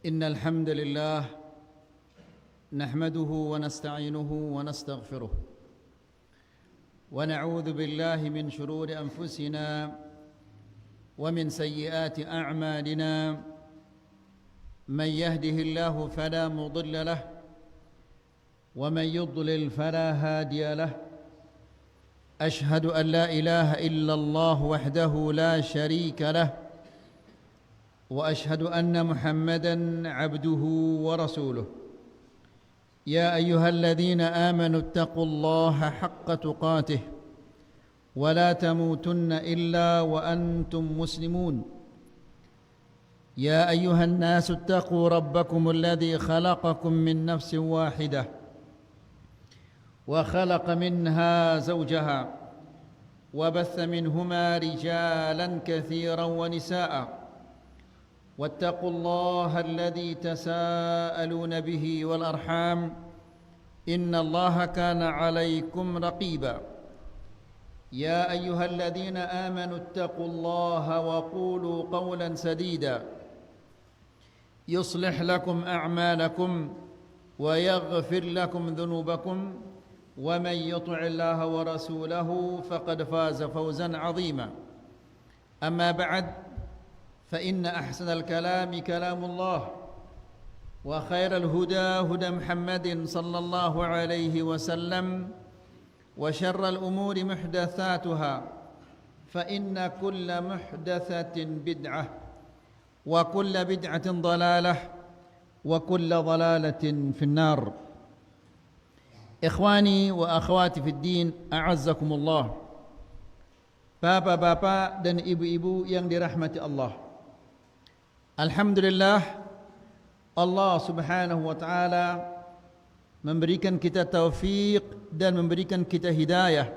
إن الحمد لله نحمده ونستعينه ونستغفره ونعوذ بالله من شرور أنفسنا ومن سيئات أعمالنا من يهده الله فلا مضل له ومن يضلل فلا هادي له أشهد أن لا إله إلا الله وحده لا شريك له وأشهد أن محمدًا عبده ورسوله يا أيها الذين آمنوا اتقوا الله حق تقاته ولا تموتن إلا وأنتم مسلمون يا أيها الناس اتقوا ربكم الذي خلقكم من نفس واحدة وخلق منها زوجها وبث منهما رجالا كثيرا ونساء واتقوا الله الذي تساءلون به والأرحام إن الله كان عليكم رقيبا يا أيها الذين آمنوا اتقوا الله وقولوا قولا سديدا يصلح لكم أعمالكم ويغفر لكم ذنوبكم ومن يطع الله ورسوله فقد فاز فوزا عظيما أما بعد فإن أحسن الكلام كلام الله وخير الهدى هدى محمد صلى الله عليه وسلم وشر الأمور محدثاتها فإن كل محدثة بدعة وكل بدعة ضلالة وكل ضلالة في النار إخواني وأخواتي في الدين أعزكم الله. Bapak-bapak dan ibu-ibu yang dirahmati Allah, alhamdulillah Allah subhanahu wa ta'ala memberikan kita taufik dan memberikan kita hidayah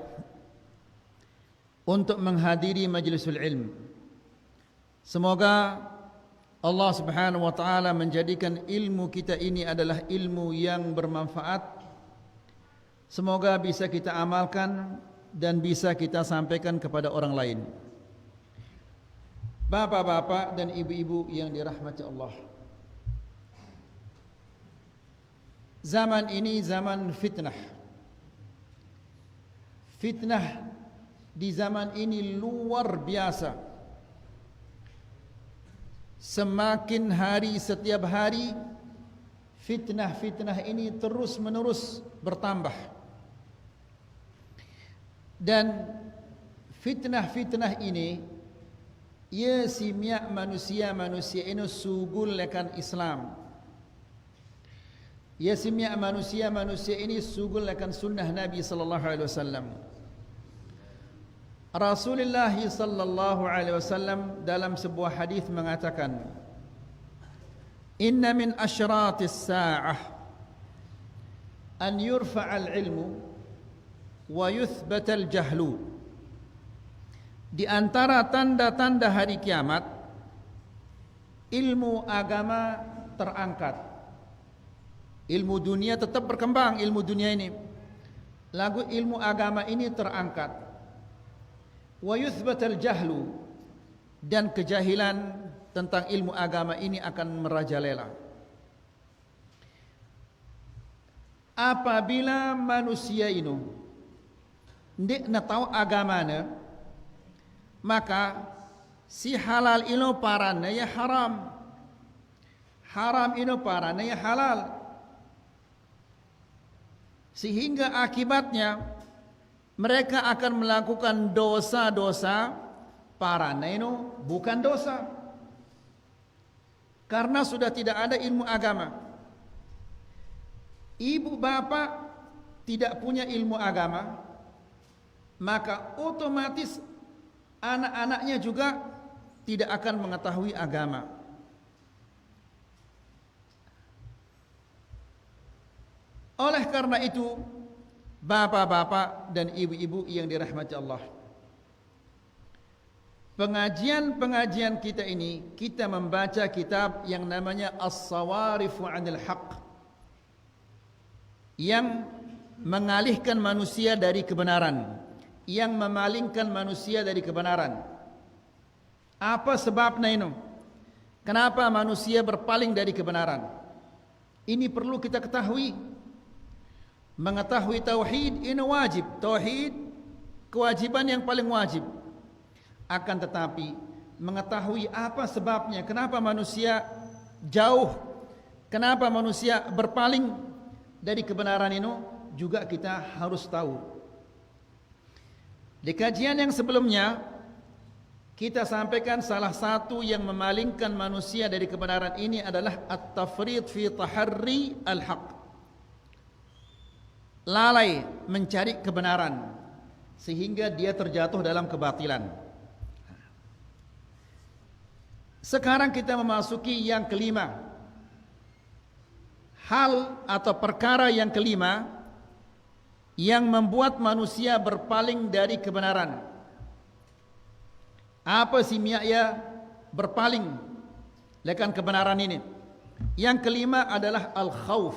untuk menghadiri majlisul ilm. Semoga Allah subhanahu wa ta'ala menjadikan ilmu kita ini adalah ilmu yang bermanfaat. Semoga bisa kita amalkan dan bisa kita sampaikan kepada orang lain. Bapak-bapak dan ibu-ibu yang dirahmati Allah, zaman ini zaman fitnah. Fitnah di zaman ini luar biasa. Semakin hari, setiap hari fitnah-fitnah ini terus menerus bertambah. Dan fitnah-fitnah ini ia simyak manusia-manusia ini sugul lekan Islam. Ia simyak manusia-manusia ini sugul lekan sunnah Nabi sallallahu alaihi wasallam. Rasulullah sallallahu alaihi wasallam dalam sebuah hadis mengatakan, "Inna min asyratis sa'ah an yurfa'al ilmu wa yuthbatal jahlu." Di antara tanda-tanda hari kiamat, ilmu agama terangkat. Ilmu dunia tetap berkembang, ilmu dunia ini. Lagu ilmu agama ini terangkat. Wa yuthbatal jahlu, dan kejahilan tentang ilmu agama ini akan merajalela. Apabila manusia ini ndik na tahu agamana, maka si halal ino parana ya haram, haram ino parana ya halal, sehingga akibatnya mereka akan melakukan dosa-dosa parana ino bukan dosa, karena sudah tidak ada ilmu agama. Ibu bapak tidak punya ilmu agama, maka otomatis anak-anaknya juga tidak akan mengetahui agama. Oleh karena itu, bapak-bapak dan ibu-ibu yang dirahmati Allah, pengajian-pengajian kita ini, kita membaca kitab yang namanya As-Sawarifu 'Anil Haqq, yang mengalihkan manusia dari kebenaran, yang memalingkan manusia dari kebenaran. Apa sebabnya ini? Kenapa manusia berpaling dari kebenaran? Ini perlu kita ketahui. Mengetahui tauhid ini wajib. Tauhid kewajiban yang paling wajib. Akan tetapi mengetahui apa sebabnya, kenapa manusia jauh, kenapa manusia berpaling dari kebenaran ini, juga kita harus tahu. Di kajian yang sebelumnya kita sampaikan salah satu yang memalingkan manusia dari kebenaran ini adalah at-tafrid fi taharri al-haq. Lalai mencari kebenaran sehingga dia terjatuh dalam kebatilan. Sekarang kita memasuki yang kelima. Hal atau perkara yang kelima yang membuat manusia berpaling dari kebenaran. Apa simia berpaling lekan kebenaran ini? Yang kelima adalah al-khauf,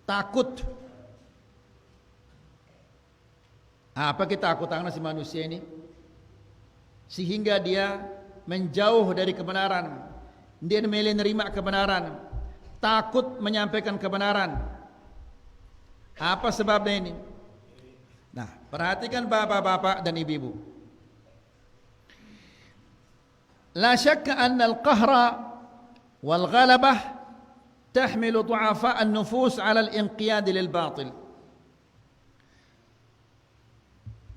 takut. Apa ketakutan si manusia ini? Sehingga dia menjauh dari kebenaran. Dia menerima kebenaran, takut menyampaikan kebenaran. Apa sebabnya ini? Nah, perhatikan bapak-bapak dan ibu-ibu. لا شك أن القهر والغلبة تحمل ضعفاء النفوس على الانقياد للباطل.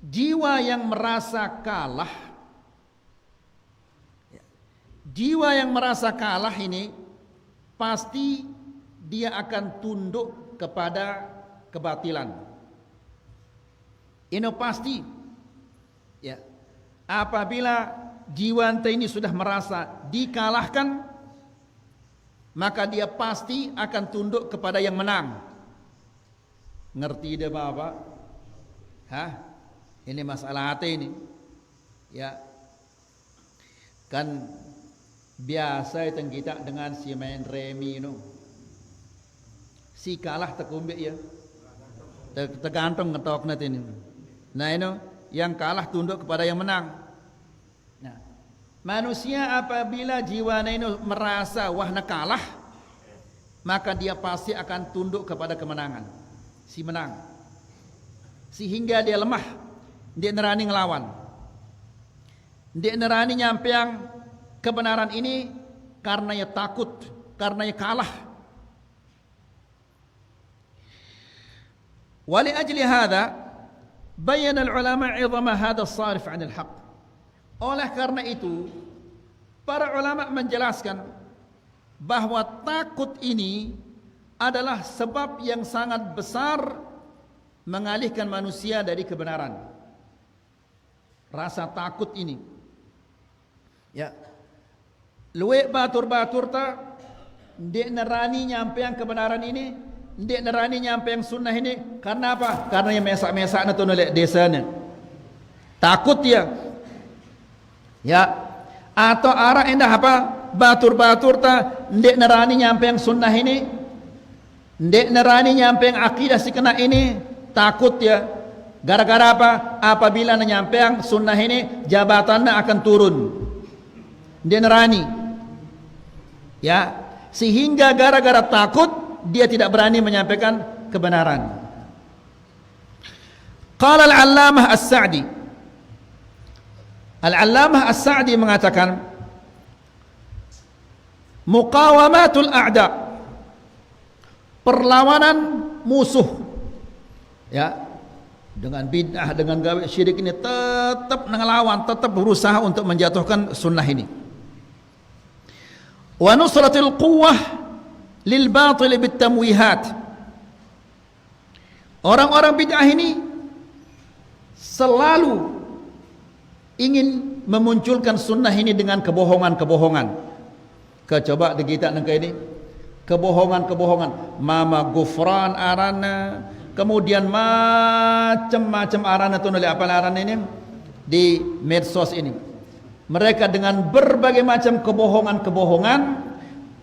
Jiwa yang merasa kalah, jiwa yang merasa kalah ini pasti dia akan tunduk kepada kebatilan. Ini pasti. Ya. Apabila jiwa ini sudah merasa dikalahkan, maka dia pasti akan tunduk kepada yang menang. Ngerti dia Bapak? Hah? Ini masalah hati ini. Ya. Kan biasa itu kita dengan si main remi itu. Si kalah tekumbik ya. Tergantung ngetok nanti ini. Nah ini yang kalah tunduk kepada yang menang. Nah, manusia apabila jiwanya ini merasa wahna kalah, maka dia pasti akan tunduk kepada kemenangan, si menang. Sehingga dia lemah, dia nerani ngelawan, dia nerani nyampeang kebenaran ini karena ia takut, karena ia kalah. Wali ajli hadha bayyana al-ulama 'idhama hadha as-sarif 'an al-haqq. Oleh karena itu, para ulama menjelaskan bahwa takut ini adalah sebab yang sangat besar mengalihkan manusia dari kebenaran. Rasa takut ini. Ya. Luwe batur-batur ta, ndek nerani nyampeang kebenaran ini, ndek nerani nyampeang sunnah ini, karena apa? Karena yang mesak-mesak na tu nolek desanya. Takut dia. Ya, atau arah indah apa? Batur-batur ta ndek nerani nyampeang sunnah ini, ndek nerani nyampeang akidah si kena ini, takut ya. Gara-gara apa? Apabila nyampeang sunnah ini, jabatannya akan turun. Ndek nerani. Ya, sehingga gara-gara takut dia tidak berani menyampaikan kebenaran. Qala al-'allamah as-Sa'di, Al-Allamah As-Sa'di mengatakan, muqawamatul a'da, perlawanan musuh, ya, dengan bid'ah, dengan gawe syirik ini tetap ngelawan, tetap berusaha untuk menjatuhkan sunnah ini. Wa nusratul quwwah lil batil bit tamwihat. Orang-orang bid'ah ini selalu ingin memunculkan sunnah ini dengan kebohongan-kebohongan. Coba di kita nengka ini kebohongan-kebohongan. Mama gufran arana, kemudian macam-macam arana tu oleh apa arana ini di medsos ini. Mereka dengan berbagai macam kebohongan-kebohongan,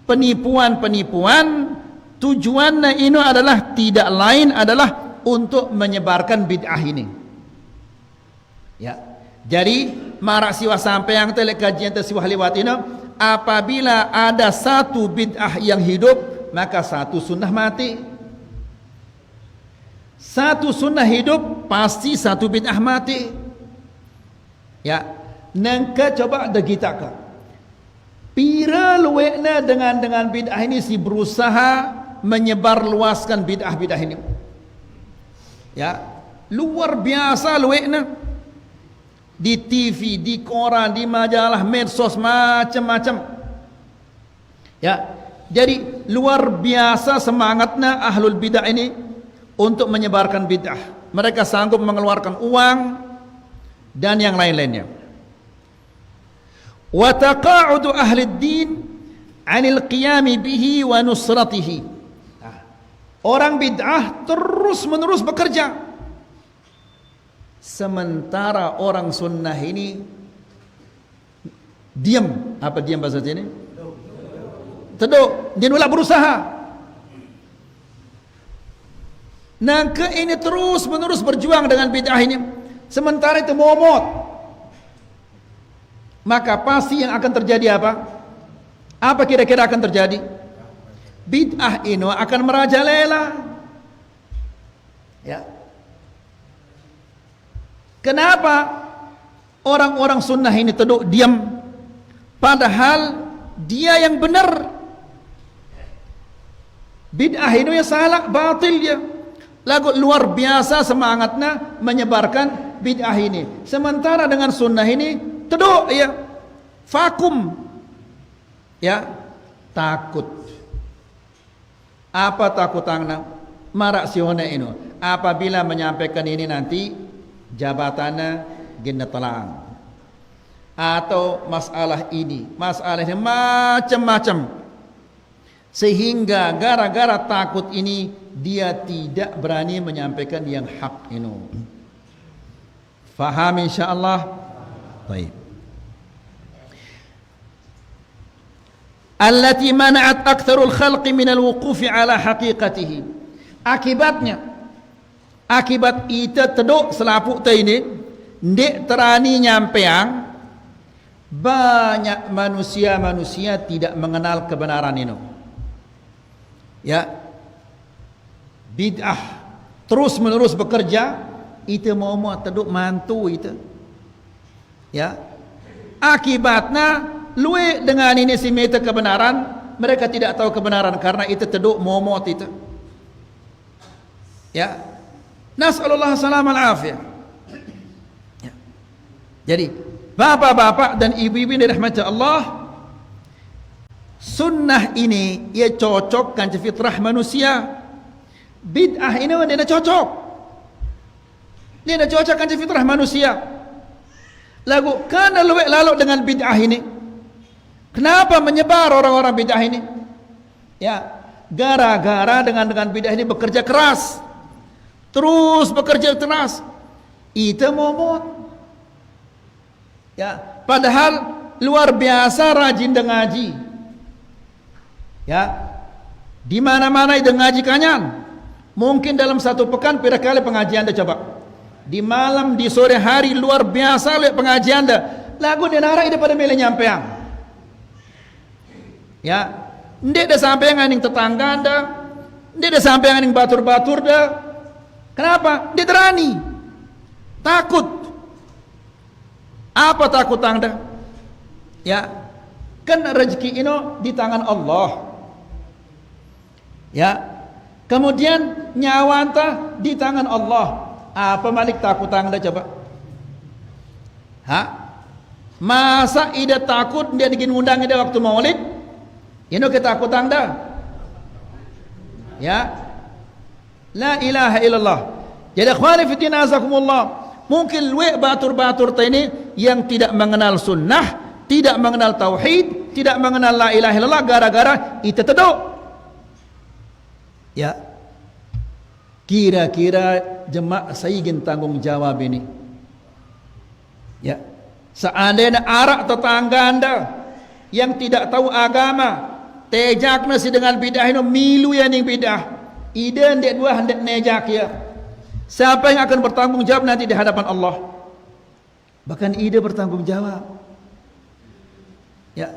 penipuan-penipuan, tujuannya ini adalah tidak lain adalah untuk menyebarkan bid'ah ini. Ya. Jadi marak siwa sampai yang telek kajian tersiwah lewat ini, apabila ada satu bid'ah yang hidup, maka satu sunnah mati. Satu sunnah hidup, pasti satu bid'ah mati. Ya, nangka coba dah kita ke. Pira luwekna dengan bid'ah ini si berusaha menyebar luaskan bid'ah-bid'ah ini. Ya, luar biasa luwekna. Di TV, di koran, di majalah, medsos, macam-macam. Ya, jadi luar biasa semangatnya ahlul bid'ah ini untuk menyebarkan bid'ah. Mereka sanggup mengeluarkan uang dan yang lain-lainnya. Wa taqa'udu ahli ad-din 'anil qiyami bihi wa nusratihi. Orang bid'ah terus-menerus bekerja, sementara orang sunnah ini diam. Apa diam bahasa sini? Teduk. Dia nolak berusaha. Nangka ini terus menerus berjuang dengan bid'ah ini, sementara itu momot. Maka pasti yang akan terjadi apa? Apa kira-kira akan terjadi? Bid'ah ini akan merajalela. Ya. Kenapa orang-orang sunnah ini tunduk diam, padahal dia yang benar? Bid'ah ini yang salah, batil dia. Lagu luar biasa semangatnya menyebarkan bid'ah ini, sementara dengan sunnah ini tunduk ya, vakum. Ya, takut. Apa takut angna? Marak siona ini. Apabila menyampaikan ini nanti jabatannya gina telang, atau masalah ini macam-macam, sehingga gara-gara takut ini dia tidak berani menyampaikan yang hak ini. Faham insyaallah? Baik. Allati mana'at aktsarul khalqi min al-wuqufi ala haqiqatihi. Akibat itu teduk selapuk tu ini ndek terani nyampeang, banyak manusia tidak mengenal kebenaran ini. Ya, bid'ah terus menerus bekerja, itu mau teduk mantu itu. Ya, akibatnya luwe dengan ini si meta kebenaran, mereka tidak tahu kebenaran karena itu teduk momot itu. Ya, nas'alullah salam al-afiyah. Ya. Jadi bapak-bapak dan ibu-ibu yang dirahmati Allah, sunnah ini ia cocok kan fitrah manusia. Bid'ah ini dia cocok. Dia cocok kan fitrah manusia. Lagu kana luwe lalu dengan bid'ah ini. Kenapa menyebar orang-orang bid'ah ini? Ya, gara-gara dengan bid'ah ini bekerja keras. Terus bekerja keras. Itu momot. Ya, padahal luar biasa rajin dengaji. Ya, di mana-mana itu ngaji kanyan. Mungkin dalam satu pekan berapa kali pengajian dah coba. Di malam, di sore hari luar biasa lihat pengajian dah. Lagu dia narak itu pada mele nyampeang. Ya, ndek dah sampai nganing tetangga dah. Ndek dah sampai nganing batur-batur dah. Kenapa? Dia terani. Takut. Apa takut anda? Ya, kan rezeki ini di tangan Allah. Ya, kemudian nyawa anda di tangan Allah. Apa malik takut anda coba? Ha? Masa ida takut dia bikin undang ida waktu maulid? Ini ketakut anda? Ya, la ilaha illallah. Jadi akhwani fi din azakumullah, mungkin luwe batur-batur ini yang tidak mengenal sunnah, tidak mengenal tauhid, tidak mengenal la ilaha illallah, gara-gara itu teduk. Ya, kira-kira jemaah saya ingin tanggung jawab ini. Ya, seandainya arak tetangga anda yang tidak tahu agama tejak nasi dengan bidah ini, milu yang bidah ide ndek dua hendak nejak ya, siapa yang akan bertanggung jawab nanti di hadapan Allah? Bahkan ide bertanggung jawab. Ya,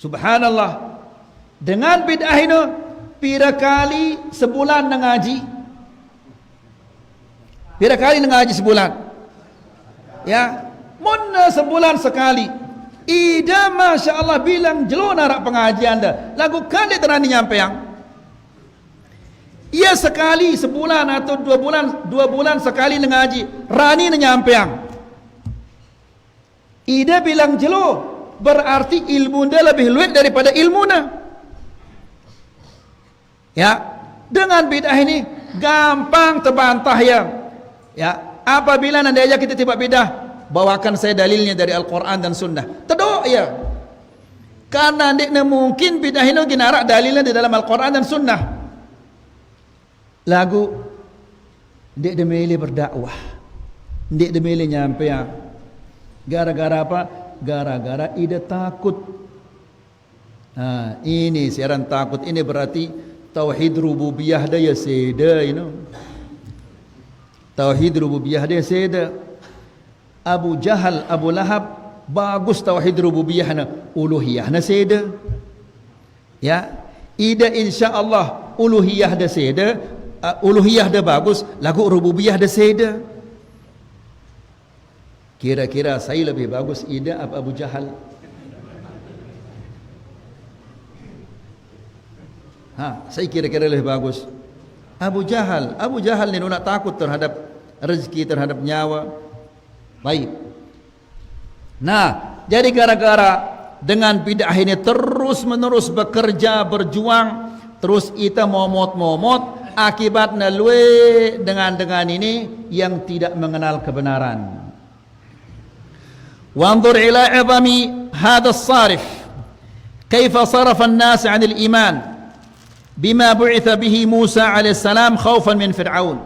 Subhanallah. Dengan bid'ah ini pira kali sebulan ngaji? Pira kali ngaji sebulan? Ya, munna sebulan sekali. Ida Masya Allah bilang jelo narak pengajian dah. Lagu kali terani nyampe yang. Ia sekali sebulan atau 2 bulan sekali ngaji. Rani nyampe yang. Ida bilang jelo, berarti ilmu dia lebih luas daripada ilmu na. Ya, dengan bid'ah ini gampang terbantah ya. Ya, apabila nanti aja kita tiba bidah, bawakan saya dalilnya dari Al-Quran dan Sunnah. Tedok ya. Karena nanti mungkin bidah ini ginarak dalilnya di dalam Al-Quran dan Sunnah. Lagu ndek demeli berdakwah. Ndek demeli nyampe ya. Gara-gara apa? Gara-gara ide takut. Nah, ini siaran takut ini berarti tauhid rububiyah dia seda, you know. Tauhid rububiyah dia seda. Abu Jahal, Abu Lahab bagus tauhid rububiyahna, uluhiyahna seda. Ya, ida insya-Allah uluhiyah dia seda, uluhiyah dia bagus, lagu rububiyah dia seda. Kira-kira saya lebih bagus ida apa Abu Jahal? Saya kira-kira lebih bagus Abu Jahal. Abu Jahal ni nak takut terhadap rezeki, terhadap nyawa. Baik. Nah, jadi gara-gara dengan bid'ah ini terus menerus bekerja, berjuang, terus kita momot-momot, akibatnya luwe dengan ini yang tidak mengenal kebenaran. Wanzur ila 'idami hadha as-sarif, kaifa sarafa an-nas 'an al-iman bima bu'itha bihi Musa alaihissalam khaufan min Fir'aun.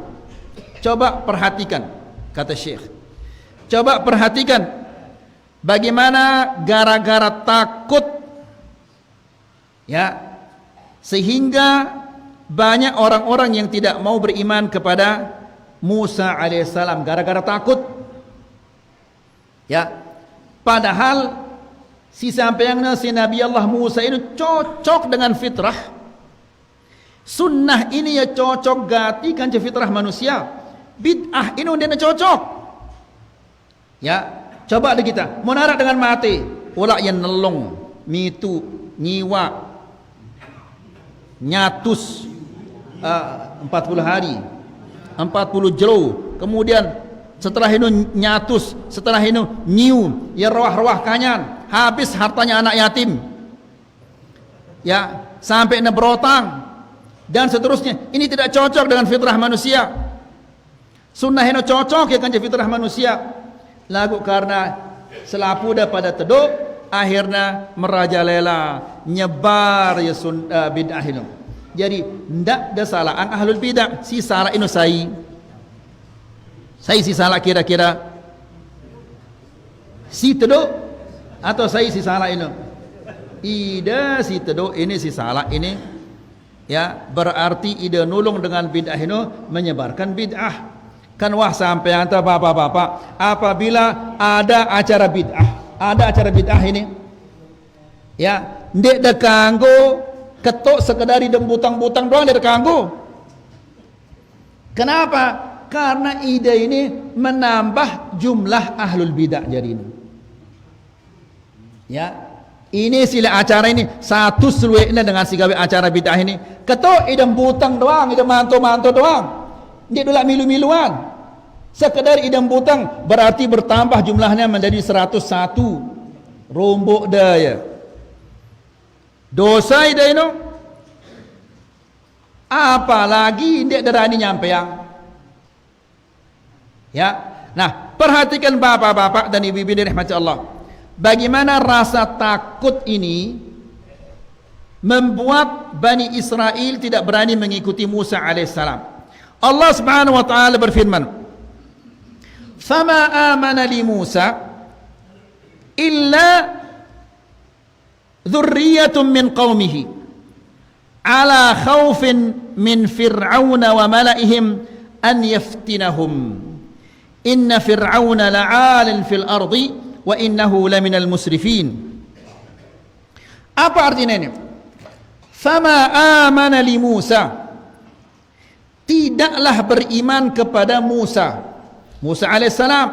Coba perhatikan, kata Syekh. Coba perhatikan bagaimana gara-gara takut, ya, sehingga banyak orang-orang yang tidak mau beriman kepada Musa alaihissalam gara-gara takut. Ya, padahal si sampainya si Nabi Allah Musa ini cocok dengan fitrah. Sunnah ini ya cocok gati kan fitrah manusia. Bid'ah ini dia cocok. Ya, coba ada kita menarak dengan mati, ulak yang nelong, mitu, nyiwa, nyatus 40 hari, 40 jelo, kemudian setelah ini nyatus, setelah ini nyiu, ya rawah-rawah kanyan, habis hartanya anak yatim. Ya, sampai nebrotang dan seterusnya. Ini tidak cocok dengan fitrah manusia. Sunnah ini cocok ya kan fitrah manusia. Lagu karena selapu daripada teduk, akhirnya merajalela, nyebar ya bid'ah ini. Jadi ndak ada salahan ahlul bid'ah. Si salah ini saya si salah kira-kira si teduk atau saya si salah ini? Ida si teduk ini si salah ini. Ya, berarti ida nulung dengan bid'ah ini menyebarkan bid'ah. Kan wah sampai anta bapak-bapak, apabila ada acara bid'ah ini, ya, ndek dak kanggo ketok sekedar idem butang-butang doang ndek kanggo. Kenapa? Karena ide ini menambah jumlah ahlul bid'ah jadi ini. Ya, ini sila acara ini satu seluruhnya dengan sigawe acara bid'ah ini. Ketok idem butang doang, idem manto-manto doang. Dia dulu milu-miluan. Sekedar idam butang berarti bertambah jumlahnya menjadi 101. Rombok dah ya. Dosa ida ini. Apalagi dia derani nyampe yang. Ya. Nah, perhatikan bapak-bapak dan ibu-ibu dirahmati Allah. Bagaimana rasa takut ini membuat Bani Israel tidak berani mengikuti Musa alaihissalam. Allah Subhanahu wa taala berfirman, "Fama amana li Musa illa dzurriyyatun min qaumihi ala khaufin min Fir'aun wa mala'ihim an yaftinahum. Inna Fir'aun la'alin fil ardi wa innahu laminal musrifin." Apa artinya ini? Fama amana li Musa, tidaklah beriman kepada Musa alaihissalam,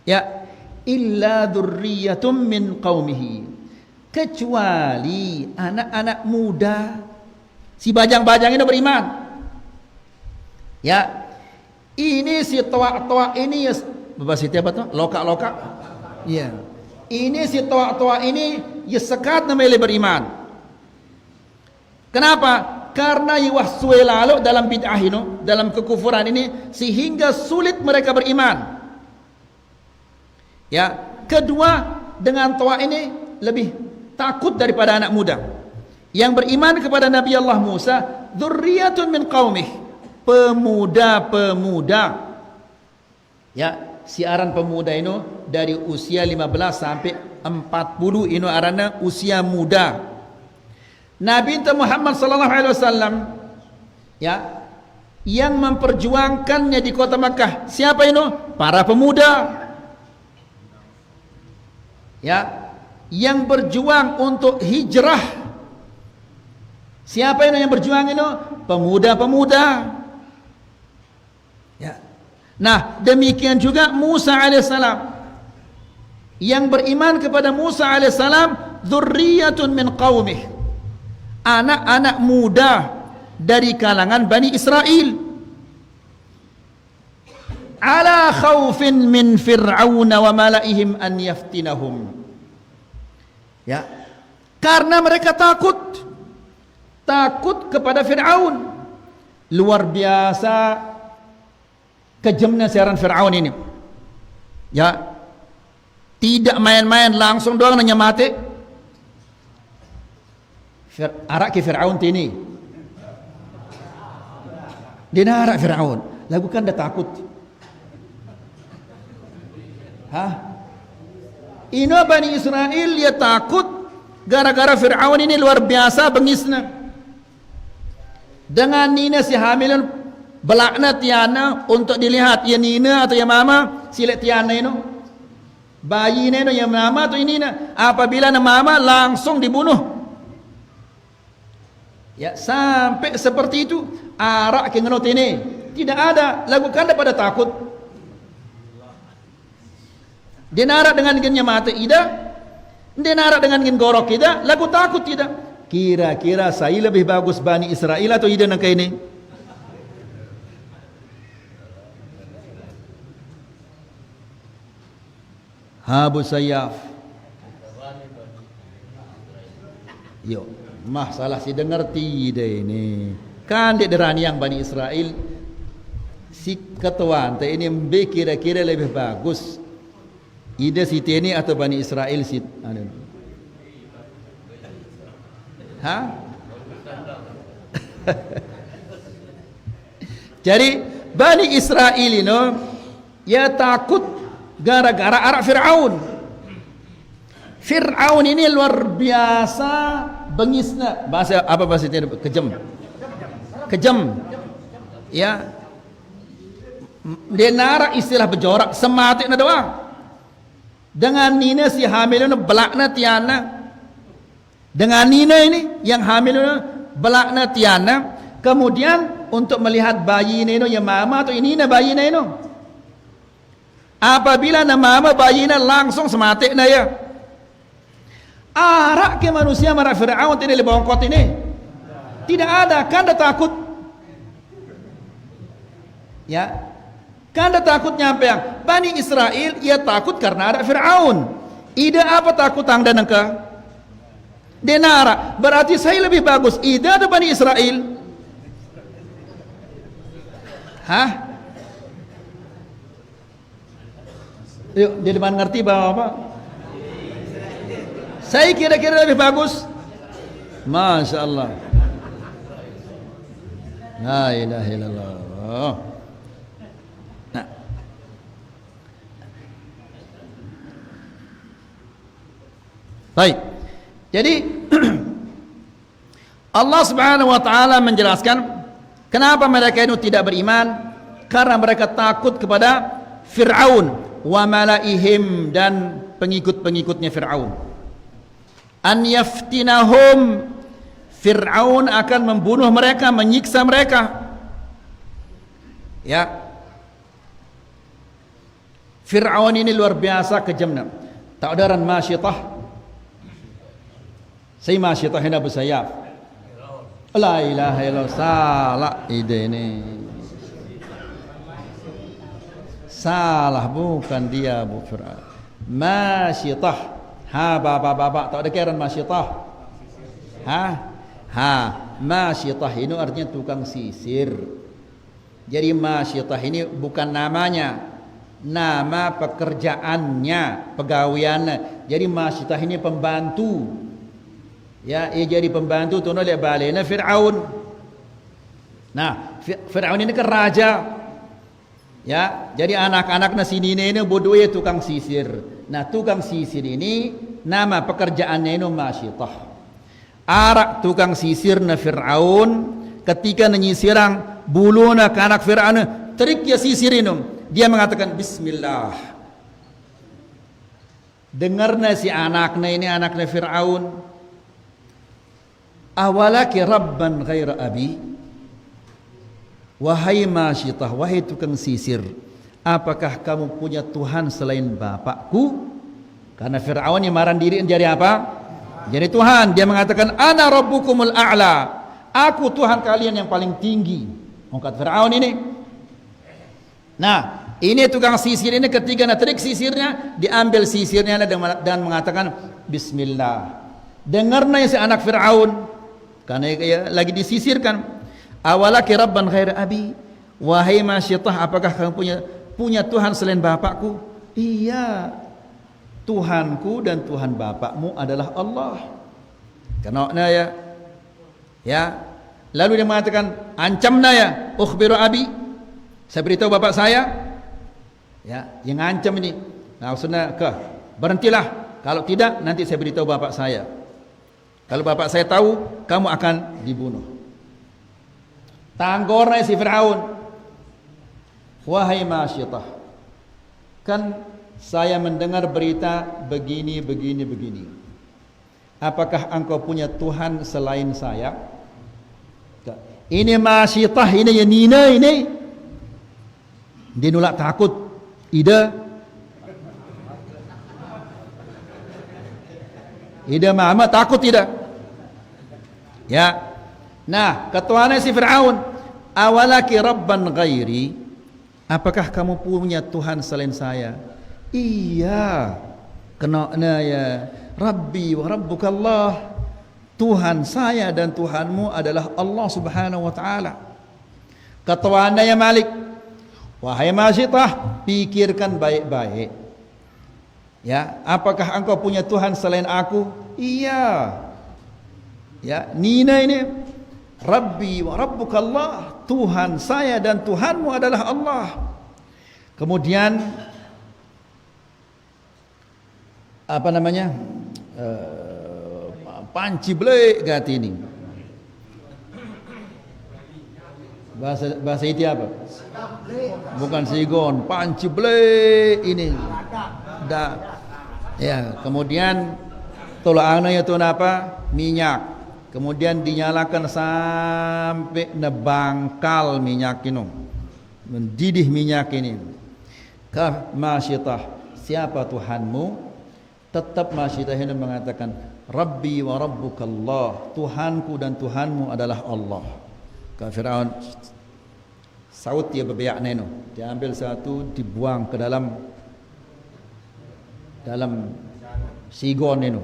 ya, illa dzurriyyatun min qaumihi, kecuali anak-anak muda. Si bajang-bajang ini beriman, ya. Ini si tua-tua ini, ya, bahasa apa tuh? Loka-loka, ya. Ini si tua-tua ini, ya, sekat namanya beriman. Kenapa? Karena iwahsue lalu dalam bid'ah ini, dalam kekufuran ini, sehingga sulit mereka beriman. Ya, kedua, dengan tua ini lebih takut daripada anak muda. Yang beriman kepada Nabi Allah Musa, dzurriyyatun min qaumih, pemuda-pemuda. Ya, siaran pemuda ini dari usia 15 sampai 40 ini arana usia muda. Nabi Muhammad sallallahu alaihi wasallam, ya, yang memperjuangkannya di kota Makkah, siapa ini? Para pemuda. Ya, yang berjuang untuk hijrah, siapa yang berjuang ini? Pemuda-pemuda. Ya. Nah, demikian juga Musa alaihissalam, yang beriman kepada Musa alaihissalam, dzurriyyatun min qaumih, anak-anak muda dari kalangan Bani Israel. Ala khawfin min fir'aun wa malaihim an yaftinahum, ya, karena mereka takut kepada Fir'aun. Luar biasa kejamnya siaran Fir'aun ini, ya. Tidak main-main, langsung doang nanya mati arak ke Fir'aun ini. Dia narak Fir'aun, lagu kan dah takut. Ini Bani Israel dia takut gara-gara Fir'aun ini luar biasa bengisna. Dengan nina si hamilun belakna tiana untuk dilihat ya nina atau ya mama, silet tiana ini bayi ini ya mama atau ini nina. Apabila nama mama langsung dibunuh. Ya, sampai seperti itu arak ke ngenot ini tidak ada, lagu kan pada takut. Dia narak dengan gennya mata ida, dia narak dengan gen gorok ida, lagu takut tidak. Kira-kira saya lebih bagus Bani Israel atau ida nangka ini? Abu Sayyaf, yo, masalah si dengar tidak ini. Kan dia derani yang Bani Israel, si ketuaan teh ini mbe kira-kira lebih bagus. Ida si ini atau Bani Israel si anu. Jadi Bani Israel ini ya takut gara-gara arak Fir'aun. Fir'aun ini luar biasa bengisna. Bahasa apa bahasa itu? Kejam. Ya. Dia narak istilah bejorak sematik na doang. Dengan nina si hamilun belakna tiana. Dengan nina ini yang hamilun belakna tiana, kemudian untuk melihat bayi ini yang mama atau ini bayi ini. Apabila nama mama bayi ini langsung sematik na ya. Arak ke manusia marah Fir'aun ini lebih bongkot ini. Tidak ada, kan dah takut. Ya. Kan dah takut nyampe yang Bani Israel ia takut karena ada Fir'aun. Ida apa takut anda nangka? Denara, berarti saya lebih bagus Ida atau Bani Israel? Yuk, di depan ngerti Bapak? Saya kira-kira lebih bagus. Masya Allah. La ilaha illallah. Nah. Baik. Jadi Allah Subhanahu wa taala menjelaskan kenapa mereka itu tidak beriman, karena mereka takut kepada Fir'aun wa malaihim dan pengikut-pengikutnya Fir'aun. an yaftinahum, Fir'aun akan membunuh mereka, menyiksa mereka. Ya, Fir'aun ini luar biasa kejamnya. Ta'daran masyitah, saya masyitah hina bersayap. La ilaha illallah, salah ide ini. Salah, bukan dia Bu Fir'aun. Masyitah, ha baba tak ada kairan masyitah. Masyitah ini artinya tukang sisir. Jadi masyitah ini bukan namanya, nama pekerjaannya, pegawaiannya. Jadi masyitah ini pembantu. Ya, ia jadi pembantu tu oleh balena Fir'aun. Nah, Fir'aun ini kan raja. Ya, jadi anak-anaknya sini ini bodoh ya tukang sisir. Nah, tukang sisir ini nama pekerjaannya ini masyitah. Arak tukang sisir na Fir'aun ketika menyisirang buluna ke anak Fir'aun, trik ya sisir ini. Dia mengatakan bismillah. Dengarnya si anaknya ini, anaknya Fir'aun. Awalaki rabban ghaira abi, wahai masyitah, wahai tukang sisir, apakah kamu punya Tuhan selain bapakku? Karena Fir'aun yang marah diri jadi apa? Jadi Tuhan. Dia mengatakan ana rabbukumul a'la, aku Tuhan kalian yang paling tinggi. Mengkat Fir'aun ini. Nah, ini tukang sisir ini ketika trik sisirnya, diambil sisirnya dan mengatakan bismillah. Dengarnya si anak Fir'aun, karena lagi disisirkan. Awalaki rabban ghaira abi, wahai masyitah, apakah kamu punya Tuhan selain bapakku? Iya, Tuhanku dan Tuhan bapakmu adalah Allah. Karena ya. Lalu dia mengatakan, ancamna ya, ukhbiru abi, saya beritahu bapak saya. Ya, yang ancam ini. Nah, maksudnya berhentilah, kalau tidak nanti saya beritahu bapak saya. Kalau bapak saya tahu, kamu akan dibunuh. Tanggornya si Fir'aun, wahai masyitah, kan saya mendengar berita begini. Apakah engkau punya Tuhan selain saya? Ini masyitah ini ya Nina ini. Dia nolak takut. Ida Muhammad takut tidak? Ya. Nah, ketuanya si Fir'aun, awalaki rabban ghairi, apakah kamu punya Tuhan selain saya? Iya. Kenapa ya? Rabbi wa rabbukallah, Tuhan saya dan Tuhanmu adalah Allah Subhanahu wa taala. Ketuanya ya Malik, wahai masyitah, pikirkan baik-baik. Ya, apakah engkau punya Tuhan selain aku? Iya. Ya, Nina ini, Rabbi wa rabbukallah, Tuhan saya dan Tuhanmu adalah Allah. Kemudian apa namanya? Panci blek gati ini. Bahasa itu apa? Bukan sigon, panci blek ini. Ya, kemudian tolaknya itu apa? Minyak. Kemudian dinyalakan sampai nebangkal minyak ini, mendidih minyak ini. Kah masyitah, siapa Tuhanmu? Tetap masyitah ini mengatakan Rabbi wa rabbukallah, Tuhanku dan Tuhanmu adalah Allah. Kah Fir'aun saut dia berbiak neno, dia ambil satu, dibuang ke dalam sigon ini.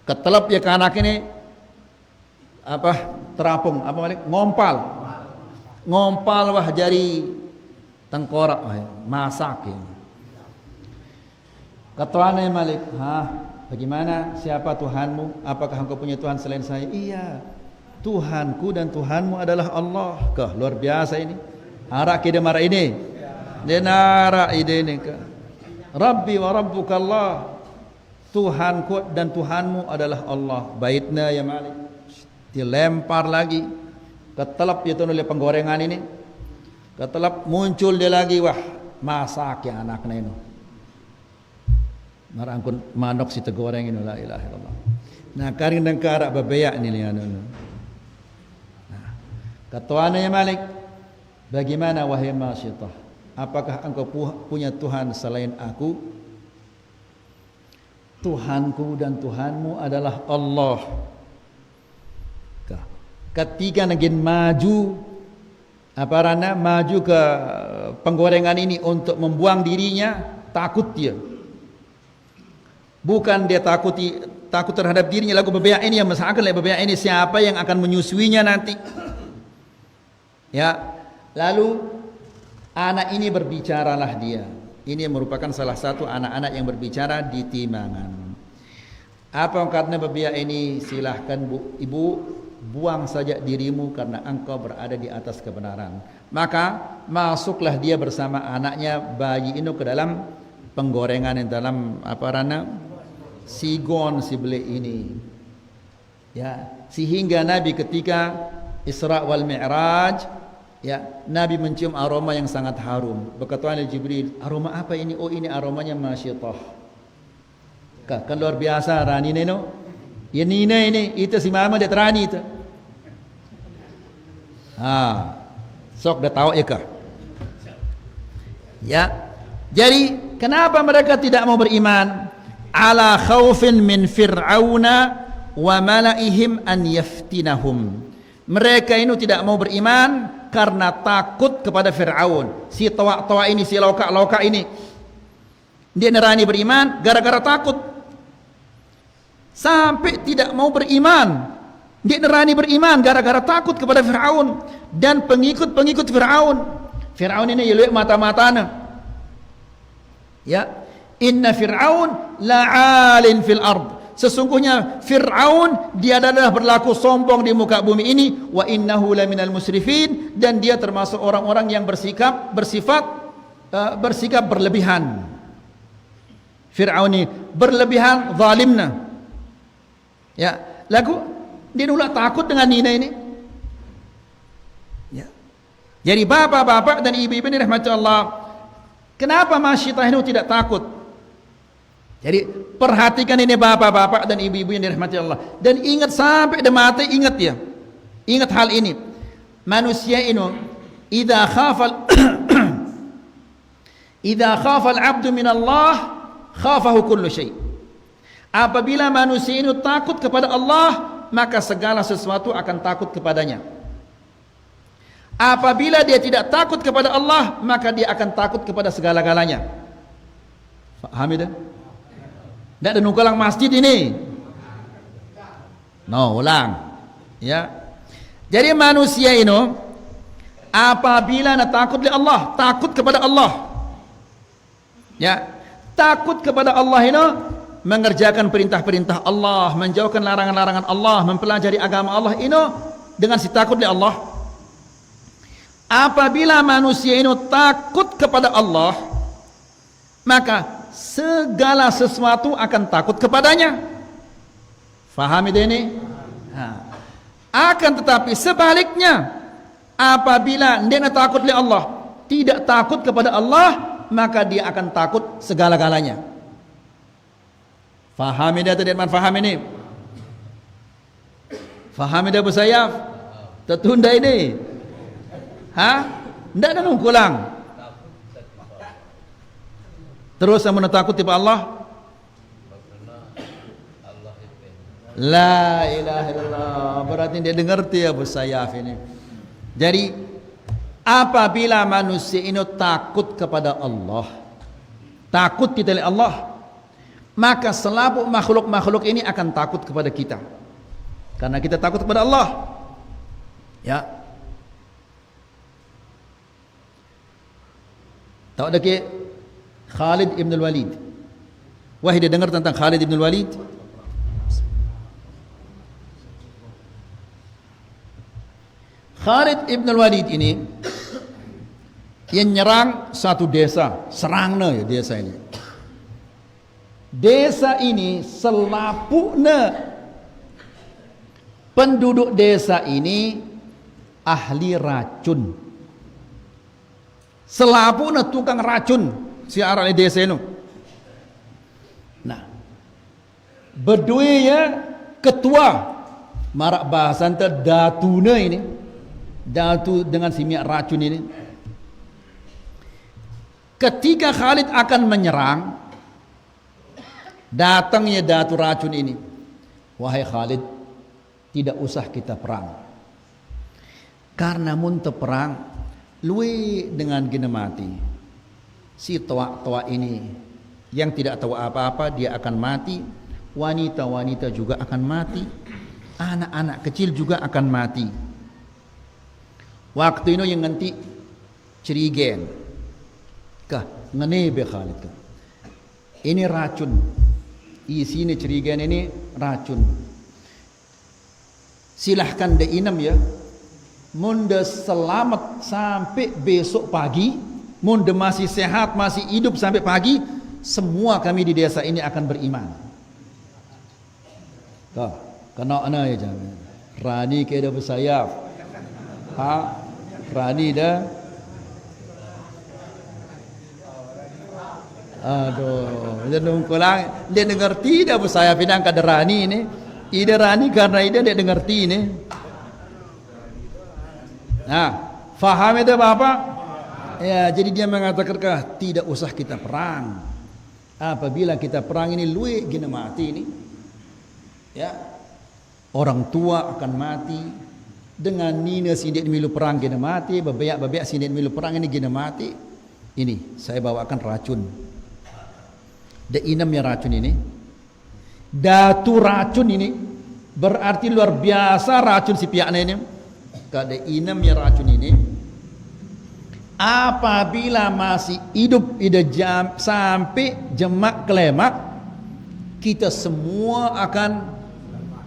Ketelap ya ke anak ini terapung Malik, ngompal wah jari tengkorak masak ya. Ketuanya Malik, bagaimana, siapa Tuhanmu? Apakah engkau punya Tuhan selain saya? Iya, Tuhanku dan Tuhanmu adalah Allah. Luar biasa ini. Arak kita marah ini, dia narak ide ini ke Rabbi wa rabbukallah, Tuhanku dan Tuhanmu adalah Allah. Baitnya ya Malik, dilempar lagi. Ketelap itu oleh penggorengan ini. Ketelap muncul dia lagi, wah masak yang anaknya ini. Marangkun manok si tegoreng ini la ilaha illallah. Nah, karing dan karak babeyak ni lian. Nah, kata ya Malik, bagaimana wahai Masyitah? Apakah engkau punya Tuhan selain aku? Tuhanku dan Tuhanmu adalah Allah. Ketika negin maju maju ke penggorengan ini untuk membuang dirinya, takut dia. Bukan dia takut terhadap dirinya, lagu bebeak ini yang masakan bebeak ini siapa yang akan menyusuinya nanti. Ya, lalu anak ini berbicaralah dia. Ini merupakan salah satu anak-anak yang berbicara di timbangan. Apa karena bebeak ini, silahkan ibu, buang saja dirimu karena engkau berada di atas kebenaran. Maka masuklah dia bersama anaknya bayi ini ke dalam penggorengan yang dalam sigon si beli ini. Ya, sehingga Nabi ketika Isra wal Mi'raj, ya, Nabi mencium aroma yang sangat harum. Berkata oleh Jibril, aroma apa ini? Oh, ini aromanya Masyitah. Kan luar biasa rani neno. Ya nina ini, itu si mama dia terani itu. Sok dah tahu ya kah? Ya. Jadi kenapa mereka tidak mau beriman? Ala khaufin min fir'auna wa malaihim an yaftinahum. Mereka ini tidak mau beriman karena takut kepada Fir'aun. Si tawa-tawa ini, si lauka-lauka ini. Dia nerani beriman gara-gara takut. Sampai tidak mau beriman. Dia nerani beriman gara-gara takut kepada Fir'aun dan pengikut-pengikut Fir'aun. Fir'aun ini yeluk mata-matana. Ya, inna Fir'aun la'alin fil ard. Sesungguhnya Fir'aun dia adalah berlaku sombong di muka bumi ini. Wa innahu laminal musrifin, dan dia termasuk orang-orang yang bersifat berlebihan. Fir'aun ini berlebihan, zalimna. Ya, lagu dia dulu takut dengan Nina ini. Ya. Jadi bapak-bapak dan ibu-ibu ini rahmat Allah, kenapa Masyitah ini tidak takut? Jadi perhatikan ini bapak-bapak dan ibu-ibu yang dirahmati Allah, dan ingat sampai dia mati, ingat ya. Ingat hal ini. Manusia ini idza khafal 'abdu min Allah khafahu kullu syai'. Apabila manusia ini takut kepada Allah, maka segala sesuatu akan takut kepadanya. Apabila dia tidak takut kepada Allah, maka dia akan takut kepada segala-galanya. Faham itu? Tidak ada nukalang masjid ini. No, ulang. Ya. Jadi manusia ini apabila nak takut kepada Allah, takut kepada Allah. Ya. Takut kepada Allah ini mengerjakan perintah-perintah Allah, menjauhkan larangan-larangan Allah, mempelajari agama Allah ini dengan si takut kepada Allah. Apabila manusia ini takut kepada Allah, maka segala sesuatu akan takut kepadanya. Faham ini? Akan tetapi sebaliknya, apabila dia takut kepada Allah, tidak takut kepada Allah, maka dia akan takut segala-galanya. Faham ini atau tidak faham ini? Faham ini Abu Sayyaf? Tertunda ini? Tidak ada nungkulang. Terus yang takut tiba Allah. La ilaha illallah. Berarti dia dengar ya Abu Sayyaf ini. Jadi apabila manusia ini takut kepada Allah, takut kita oleh Allah, maka seluruh makhluk-makhluk ini akan takut kepada kita, karena kita takut kepada Allah. Ya. Tahu tak ke Khalid ibn al-Walid? Wahai dia dengar tentang Khalid ibn al-Walid? Khalid ibn al-Walid ini yang nyerang satu desa, serangna ya desa ini. Desa ini selapukna penduduk desa ini ahli racun. Selapukna tukang racun si arah desa ini. berdua ya ketua marak bahasan datuna ini, datu dengan simia racun ini. Ketika Khalid akan menyerang, datangnya datu racun ini. Wahai Khalid, tidak usah kita perang. Karena mun perang, lui dengan gina mati. Si tua-tua ini yang tidak tahu apa-apa dia akan mati. Wanita-wanita juga akan mati. Anak-anak kecil juga akan mati. Waktu ini yang nanti cerigen. Kah ngenebe Khalid kah. Ini racun. Isinya cerigen ini racun. Silahkan diinam ya. Munda selamat sampai besok pagi. Munda masih sehat, masih hidup sampai pagi. Semua kami di desa ini akan beriman. Kah, kena ana ya jangan. Rani ke dah bersayap. Ha, Rani dah. Aduh, dia nungkulang, dia dengerti dah bersayap pinang kada Rani ini. Ida Rani karena ida dia dengerti ini. Nah, faham itu Bapak? Ya, jadi dia mengatakan tidak usah kita perang. Apabila kita perang ini luwe gina mati ini. Ya, orang tua akan mati. Dengan nina sindik milu perang gina mati, babeak sindik milu perang ini gina mati. Ini saya bawakan racun. Da inamnya racun ini. Datu racun ini berarti luar biasa racun si pihaknya ini. Kada inamnya racun ini. Apabila masih hidup ida jam sampai jemak kelemak, kita semua akan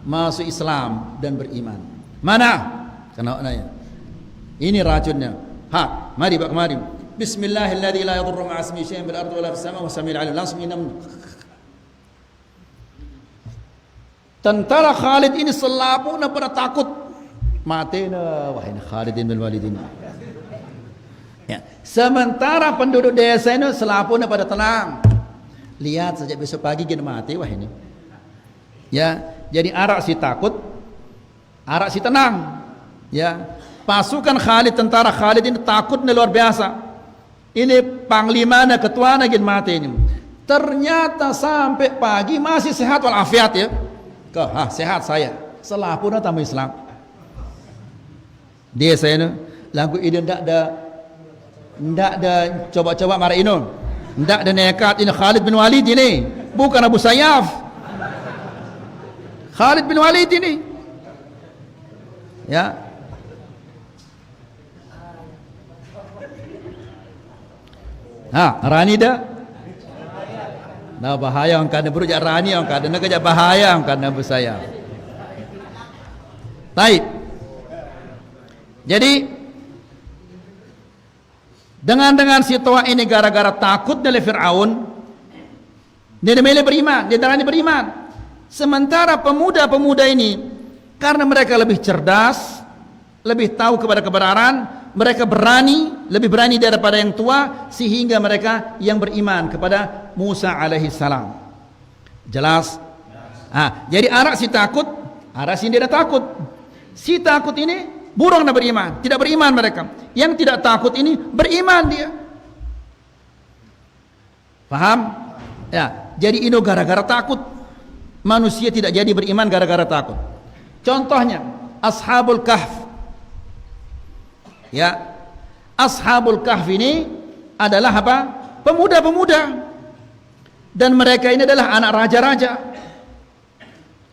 masuk Islam dan beriman. Mana? Kena nanya. Ini racunnya. Ha, mari Pak kemari. Bismillahirrahmanirrahim. La yadurru ma'a ismihi syai'un bil ardi wala fis sama' wa samiul 'alim. Langsung inam. Tentara Khalid ini selapuna pada takut. Matena wahai Khalid bin Walid ini. Ya. Sementara penduduk desa ini selapuna pada tenang. Lihat sejak besok pagi kita mati wah ini. Ya, jadi arak si takut, arak si tenang. Ya, pasukan Khalid, tentara Khalid ini takutnya luar biasa. Ini panglima na ketua na gin mati ini. Ternyata sampai pagi masih sehat walafiat ya. Sehat saya. Selapuna tamu Islam. Desa ini lagu ini ndak ada coba-coba marah ini. Ndak ada nekat ini Khalid bin Walid ini. Bukan Abu Sayyaf. Khalid bin Walid ini. Ya. Rani dah. Nah bahaya orang kada berujak Rani orang kada nak kejap bahaya orang kada Abu Sayyaf. Baik. Jadi dengan si tua ini gara-gara takut dari Fir'aun, dia memilih beriman, dia terani beriman. Sementara pemuda-pemuda ini karena mereka lebih cerdas, lebih tahu kepada kebenaran, mereka lebih berani daripada yang tua, sehingga mereka yang beriman kepada Musa alaihi salam. Jelas? Jadi arak si takut, arak si dia takut. Si takut ini burung nak beriman, tidak beriman mereka. Yang tidak takut ini beriman dia. Faham? Ya, jadi ini gara-gara takut. Manusia tidak jadi beriman gara-gara takut. Contohnya Ashabul Kahf. Ya, Ashabul Kahf ini adalah apa? Pemuda-pemuda. Dan mereka ini adalah anak raja-raja.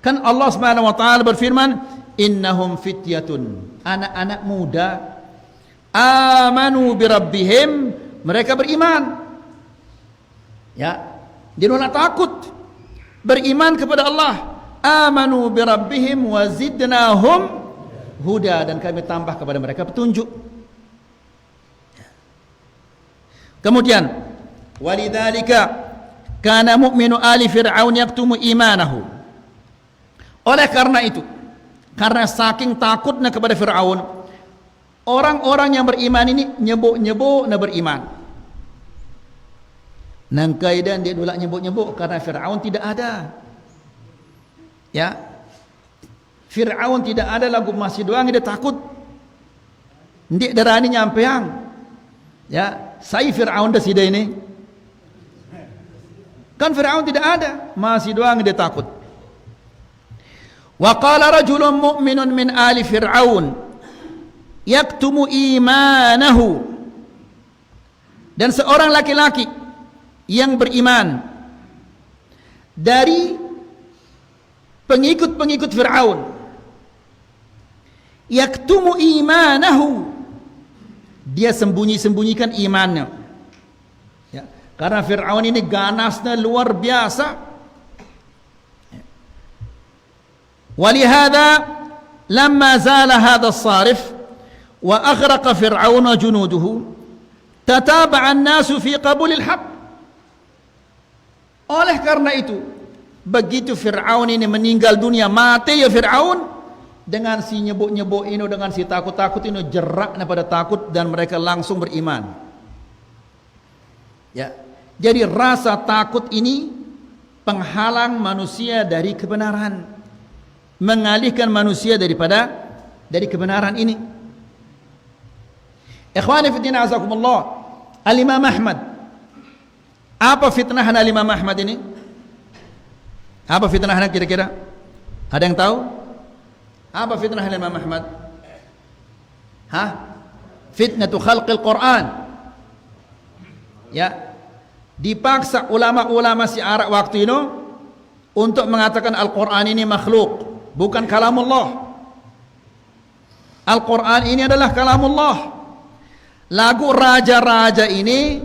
Kan Allah Subhanahu wa taala berfirman, innahum fityatun, anak-anak muda, amanu birabbihim, mereka beriman. Ya, dia tidak takut, beriman kepada Allah. Amanu birabbihim wa zidnahum huda, dan kami tambah kepada mereka petunjuk. Kemudian walidzalika kana mu'minu ali fir'aun yaktumu imanahu. Oleh karena itu, karena saking takutnya kepada Fir'aun, orang-orang yang beriman ini nyebuk-nyebuk na beriman. Nangkai dan dia dulak nyebuk-nyebuk karena Fir'aun tidak ada. Ya, Fir'aun tidak ada lagu masih doang dia takut. Ndik darani nyampeang. Ya, saya Fir'aun dah sida ini. Kan Fir'aun tidak ada, masih doang dia takut. Wa qala rajulun mu'minun min ali Fir'aun yaktumu imanahu. Dan seorang laki-laki yang beriman dari pengikut-pengikut Fir'aun, yaktumu imanahu, dia sembunyi-sembunyikan imannya. Ya, karena Fir'aun ini ganasnya luar biasa. Walihada lamma zala hadha as-sarif wa aghraqa Fir'aun wa junuduhu tataba'a an-nasu fi qabulil haqq. Oleh karena itu, begitu Fir'aun ini meninggal dunia, mati ya Fir'aun, dengan si nyebuk-nyebuk ini, dengan si takut-takut ini, jeraknya pada takut dan mereka langsung beriman. Ya, jadi rasa takut ini penghalang manusia dari kebenaran, mengalihkan manusia dari kebenaran ini. Ikhwani fi din azakumullah, Al-Imam Ahmad, apa fitnahan Al-Imam Ahmad ini? Apa fitnahnya kira-kira? Ada yang tahu? Apa fitnah Imam Ahmad? Fitnatu khalqil Quran. Ya, dipaksa ulama-ulama si Arab waktu itu untuk mengatakan Al-Quran ini makhluk, bukan kalamullah. Al-Quran ini adalah kalamullah. Lagu raja-raja ini,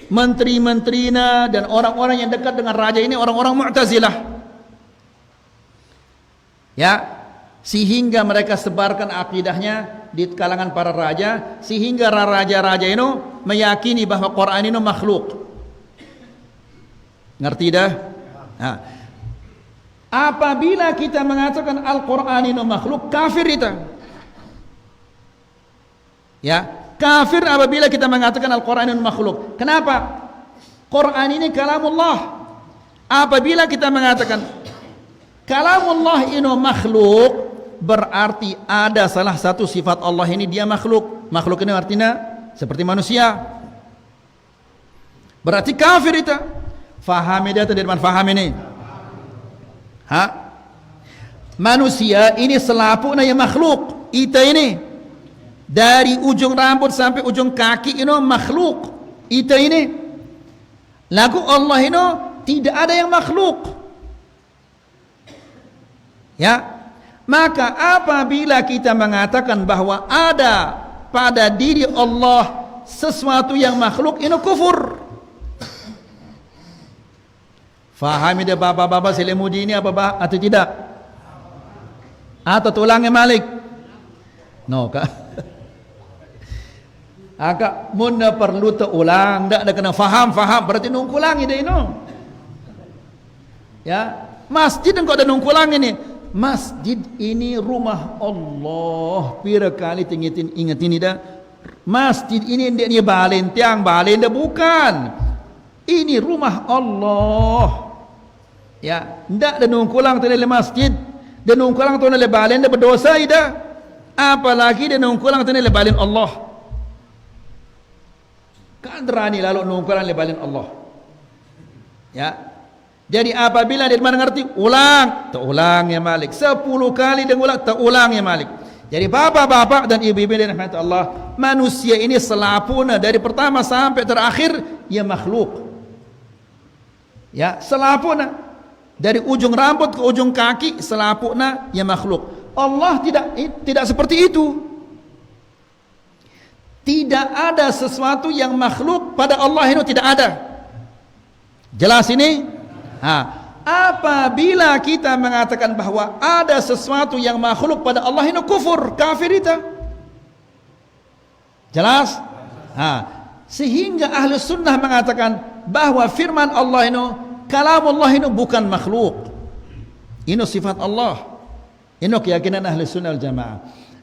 menteri-menterinya dan orang-orang yang dekat dengan raja ini orang-orang Mu'tazilah. Ya, sehingga mereka sebarkan akidahnya di kalangan para raja, sehingga raja-raja itu meyakini bahwa Quran itu makhluk. Ngerti dah? Nah, apabila kita mengatakan Al-Quran itu makhluk, kafir kita. Ya, kafir apabila kita mengatakan Al-Quran itu makhluk. Kenapa? Quran ini kalamullah. Apabila kita mengatakan kalamullah ini makhluk, berarti ada salah satu sifat Allah ini dia makhluk. Makhluk ini artinya seperti manusia. Berarti kafir itu. Fahami dia dari mana faham ini? Manusia ini selapuknya yang makhluk. Ita ini dari ujung rambut sampai ujung kaki ini makhluk. Ita ini. Lagu Allah ini tidak ada yang makhluk. Ya, maka apabila kita mengatakan bahwa ada pada diri Allah sesuatu yang makhluk, ini kufur. Fahami dia bapak-bapak selimudi ini apa atau tidak? Atau tulangnya Malik? No, kak. Agak muna perlu terulang, tak ada kena faham berarti nungkulangi dia ini. Ya, masjid engkau ada nungkulang ini. Masjid ini rumah Allah. Pira kali ingat ini dah. Masjid ini dia balen tiang balen dah, bukan. Ini rumah Allah. Ya, ndak ada nungkulang tu dalam masjid. Dan nungkulang tu dalam balen dah berdosa ida. Apalagi dia nungkulang tu dalam balen Allah. Kan berani lalu nungkulang dalam balen Allah. Ya. Jadi apabila dia mengerti, ulang, terulang ya Malik. 10 kali dia ulang, terulang ya Malik. Jadi bapak-bapak dan ibu-ibu yang dirahmati Allah, manusia ini selapuna dari pertama sampai terakhir ya makhluk. Ya, selapuna dari ujung rambut ke ujung kaki selapuna ya makhluk. Allah tidak seperti itu. Tidak ada sesuatu yang makhluk pada Allah itu, tidak ada. Jelas ini? Apabila kita mengatakan bahwa ada sesuatu yang makhluk pada Allah, ini kufur, kafir itu. Jelas? Sehingga ahli sunnah mengatakan bahwa firman Allah ini, kalamullah ini bukan makhluk. Ini sifat Allah. Ini keyakinan ahli sunnah wal jamaah.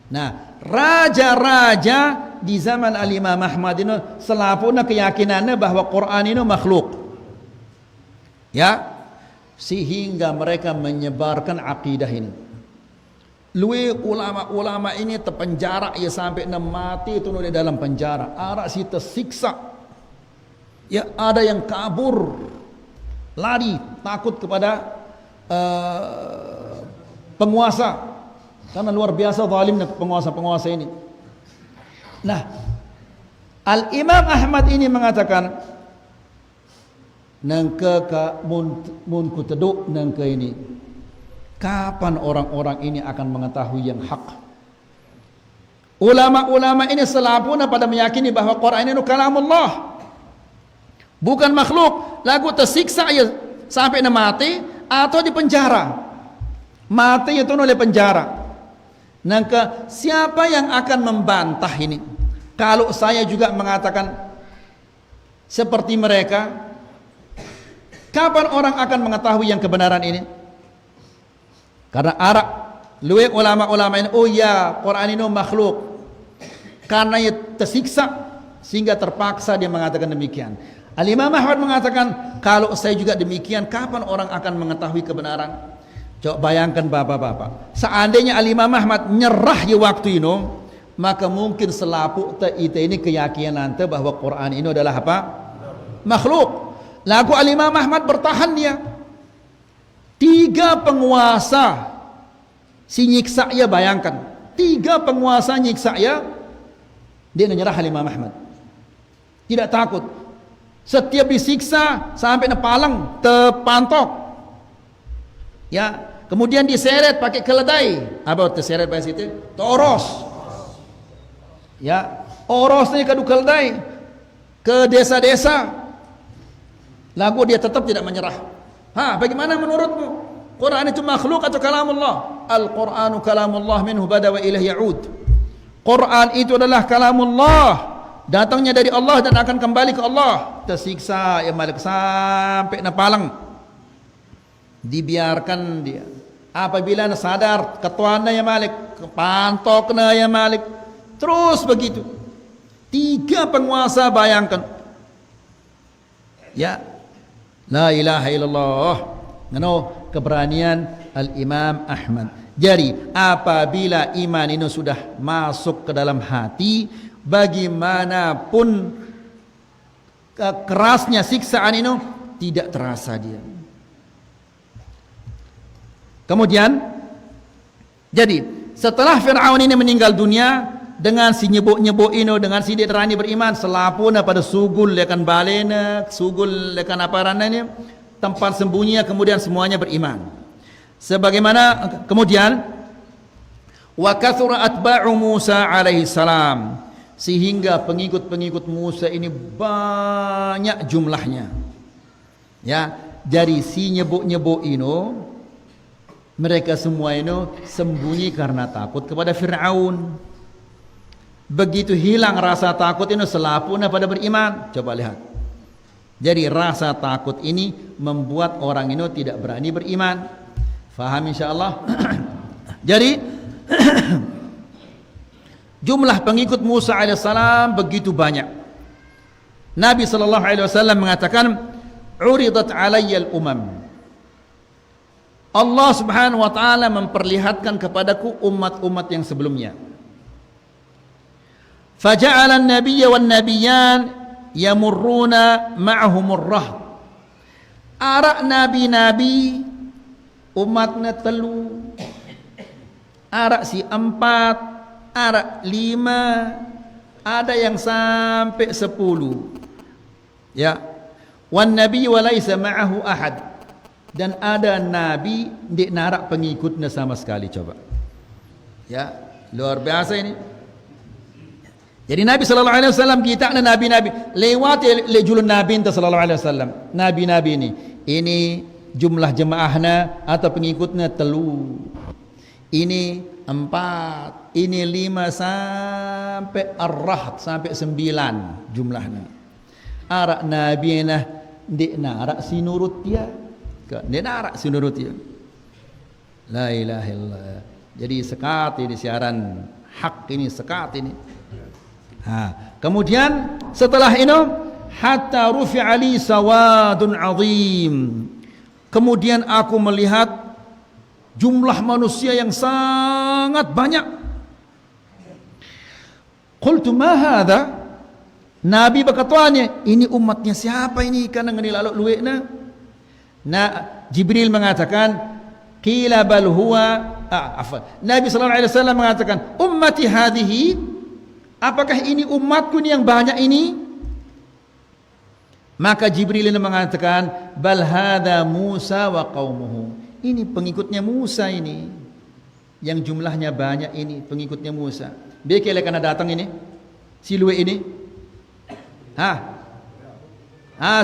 Nah, raja-raja di zaman Al-Imam Ahmad ini selapuna keyakinannya bahwa Quran ini makhluk. Ya, sehingga mereka menyebarkan akidah ini. Lui ulama-ulama ini terpenjara ya sampai mati itu di dalam penjara. Ada si tersiksa. Ya ada yang kabur, lari takut kepada penguasa. Karena luar biasa zalimnya penguasa-penguasa ini. Nah, Al-Imam Ahmad ini mengatakan, nangke mun ku teduk nangke ini. Kapan orang-orang ini akan mengetahui yang hak? Ulama-ulama ini selapuna pada meyakini bahwa Quran ini kalamullah, bukan makhluk. Lagu tersiksa ya sampai mati atau di penjara. Mati itu oleh penjara. Nangka siapa yang akan membantah ini? Kalau saya juga mengatakan seperti mereka, kapan orang akan mengetahui yang kebenaran ini? Karena Arab, luwe ulama-ulama ini, oh ya, Quran ini makhluk. Karena ia tersiksa sehingga terpaksa dia mengatakan demikian. Al-Imam Ahmad mengatakan, kalau saya juga demikian, kapan orang akan mengetahui kebenaran? Coba bayangkan bapak-bapak, seandainya Al-Imam Ahmad nyerah di waktu ini, maka mungkin selapuk kita ini keyakinan bahwa Quran ini adalah apa? Makhluk. Lagu Al-Imam Ahmad bertahan dia. 3 penguasa si nyiksa ya, bayangkan 3 penguasa nyiksa ya, dia menyerah Al-Imam Ahmad, tidak takut. Setiap disiksa sampai palang terpantok ya, kemudian diseret pakai keledai. Apa terseret pakai situ? Oros ya, orosnya ke keledai ke desa-desa. Lagu dia tetap tidak menyerah. Bagaimana menurutmu? Quran itu makhluk atau kalamullah? Al-Quranu kalamullah minhu bada wa ilayhi ya'ud. Quran itu adalah kalamullah, datangnya dari Allah dan akan kembali ke Allah. Tersiksa ya Malik sampai napalang, dibiarkan dia. Apabila sadar ketuana ya Malik, pantokna ya Malik, terus begitu. 3 penguasa, bayangkan ya. La ilaha illallah. Keberanian Al-Imam Ahmad. Jadi apabila iman ini sudah masuk ke dalam hati, bagaimanapun kerasnya siksaan ini tidak terasa dia. Kemudian, jadi setelah Fir'aun ini meninggal dunia, dengan si nyebuk-nyebuk ini, dengan si dia terani beriman, selapuna pada sugul lekan balena, sugul lekan apa rananya, tempat sembunyinya, kemudian semuanya beriman. Sebagaimana kemudian wa kathura atba'u Musa alaihi salam, sehingga pengikut-pengikut Musa ini banyak jumlahnya. Ya, jadi si nyebuk-nyebuk ini mereka semua ini sembunyi karena takut kepada Fir'aun. Begitu hilang rasa takut ini, selapuna pada beriman. Coba lihat. Jadi rasa takut ini membuat orang ini tidak berani beriman. Faham insyaallah? Jadi jumlah pengikut Musa alaihissalam begitu banyak. Nabi sallallahu alaihi wasallam mengatakan, "Uridat alayyal umam." Allah Subhanahu wa taala memperlihatkan kepadaku umat-umat yang sebelumnya. Faja'ala an-nabiyya wan-nabiyyan yamurruna ma'ahumur rahb. Ara nabi-nabi umatnya 3, ara si 4, ara 5, ada yang sampai 10. Ya. Wan nabiyyu wa laysa ma'ahu ahad. Dan ada nabi ndik narak pengikutnya sama sekali. Coba. Ya, luar biasa ini. Jadi Nabi sallallahu alaihi wasallam kita na nabi-nabi lewat lejulun nabi sallallahu alaihi wasallam. Nabi-nabi ini jumlah jemaahnya atau pengikutnya 3. Ini 4, ini 5 sampai ar-rahd sampai 9 jumlahnya. Arak nabi nah ndik narak sinurut dia. Ndik narak sinurut dia. La ilaha illallah. Jadi sekat ini siaran hak ini, sekat ini. Kemudian setelah ini hatta rufi'a li sawadun azim, kemudian aku melihat jumlah manusia yang sangat banyak. Qultu ma hadha? Nabi berkatanya, ini umatnya siapa ini kan ngani lalu luwekna? Jibril mengatakan, qila bal huwa Nabi sallallahu alaihi wasallam mengatakan, ummati hadhihi, apakah ini umatku ini yang banyak ini? Maka Jibril mengatakan, bal hadza Musa wa qaumuhu. Ini pengikutnya Musa ini. Yang jumlahnya banyak ini pengikutnya Musa. Bekele karena datang ini. Si luwe ini.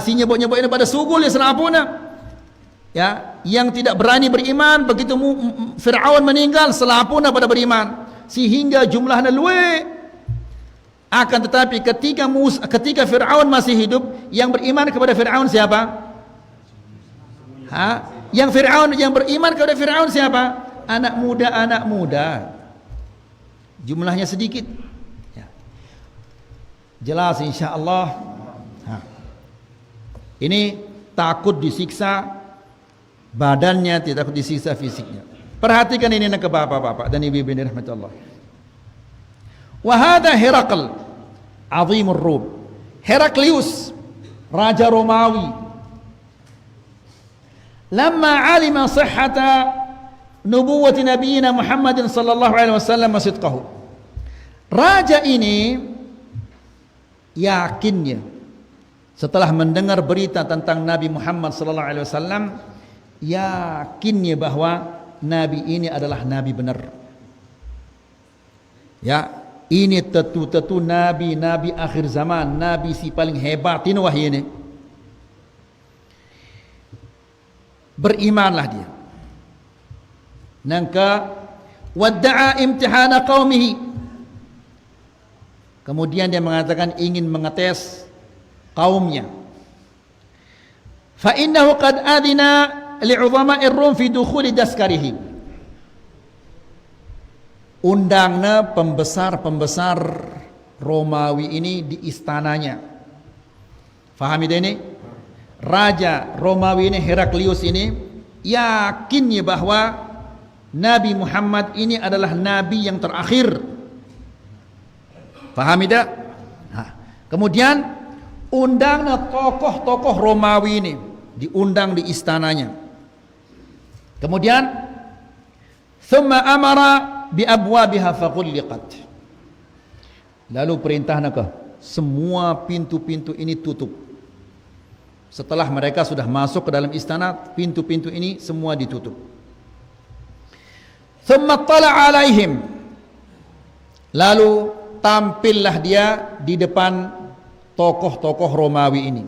Si nyebut-nyebut ini pada sugul ya selapuna. Ya, yang tidak berani beriman begitu Fir'aun meninggal selapuna pada beriman. Sehingga jumlahnya luwe. Akan tetapi ketika Fir'aun masih hidup, yang beriman kepada Fir'aun siapa? Yang beriman kepada Fir'aun siapa? Anak muda. Jumlahnya sedikit. Ya. Jelas insyaallah. Ini takut disiksa badannya, tidak takut disiksa fisiknya. Perhatikan ini ke bapak-bapak dan ibu-ibu ini rahmatullah. Wa hadha Herakl, azimur Rum. Heraklius, raja Romawi. Lamma alima sihhata nubuwwati nabiyina Muhammadin sallallahu alaihi wasallam wa sidqahu. Raja ini yakinnya setelah mendengar berita tentang Nabi Muhammad sallallahu alaihi wasallam, yakinnya bahwa nabi ini adalah nabi benar. Ya, ini tentu nabi akhir zaman, nabi si paling hebat ini wahyu ini. Berimanlah dia. Nangka wadda'a imtihana qaumihi. Kemudian dia mengatakan ingin mengetes kaumnya. Fa innahu qad adina li'udhama'ir Rum fi dukhuli daskarihi. Undangnya pembesar-pembesar Romawi ini di istananya. Faham ini? Raja Romawi ini, Heraklius ini, yakinnya bahwa Nabi Muhammad ini adalah nabi yang terakhir. Faham tidak? Kemudian undangnya tokoh-tokoh Romawi ini, diundang di istananya. Kemudian thumma amara bi abwabiha faqulliqat. Lalu perintahnya ke semua pintu-pintu ini tutup. Setelah mereka sudah masuk ke dalam istana, pintu-pintu ini semua ditutup. Thumma tala alaihim. Lalu tampillah dia di depan tokoh-tokoh Romawi ini.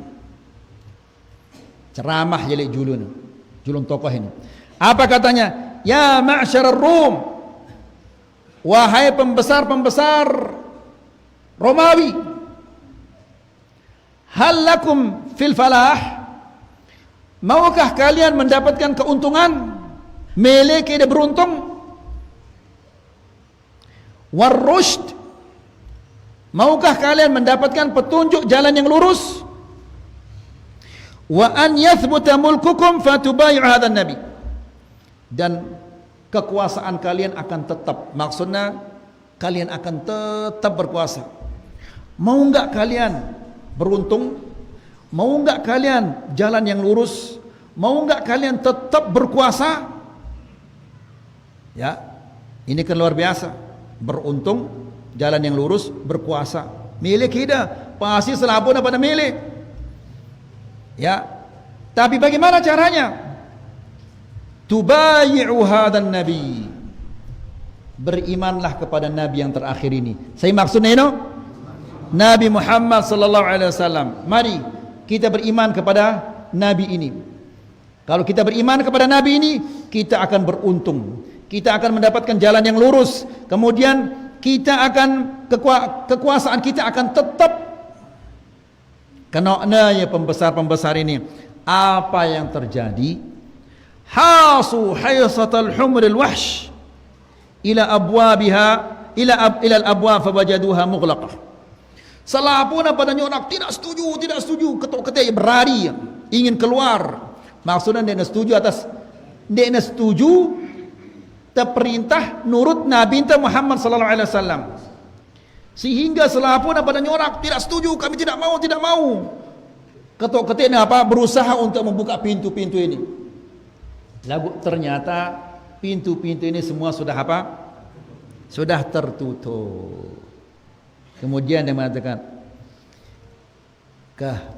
Ceramah jelek julun tokoh ini. Apa katanya? Ya ma'syarar Rum, wahai pembesar-pembesar Romawi, hal lakum fil falah, maukah kalian mendapatkan keuntungan, melek dan beruntung, warrushd, maukah kalian mendapatkan petunjuk jalan yang lurus, wa an yathbuta mulkukum fatubayi'u hadzal nabi, dan kekuasaan kalian akan tetap, maksudnya kalian akan tetap berkuasa. Mau enggak kalian beruntung? Mau enggak kalian jalan yang lurus? Mau enggak kalian tetap berkuasa? Ya, ini kan luar biasa. Beruntung, jalan yang lurus, berkuasa. Milik kita pasti selabun pada milik. Ya, tapi bagaimana caranya? Tubayi'u hadan nabi, berimanlah kepada nabi yang terakhir ini. Saya maksudnya ini Nabi Muhammad sallallahu alaihi wasallam. Mari kita beriman kepada nabi ini. Kalau kita beriman kepada nabi ini, kita akan beruntung. Kita akan mendapatkan jalan yang lurus. Kemudian kita akan kekuasaan kita akan tetap. Kenapa ya pembesar-pembesar ini? Apa yang terjadi? Hasu haysatal humril wahsh ila abwabiha ila al-abwab fawajaduha mughlaqah. Selapuna pada nyonak tidak setuju, ketuk-ketuk berlari, ingin keluar. Maksudnya dia setuju atas dia setuju terperintah nurut Nabi Muhammad sallallahu alaihi wasallam. Sehingga selapun pada nyorak tidak setuju, kami tidak mau. Ketok-ketik berusaha untuk membuka pintu-pintu ini. Lalu ternyata pintu-pintu ini semua sudah sudah tertutup. Kemudian dia mengatakan,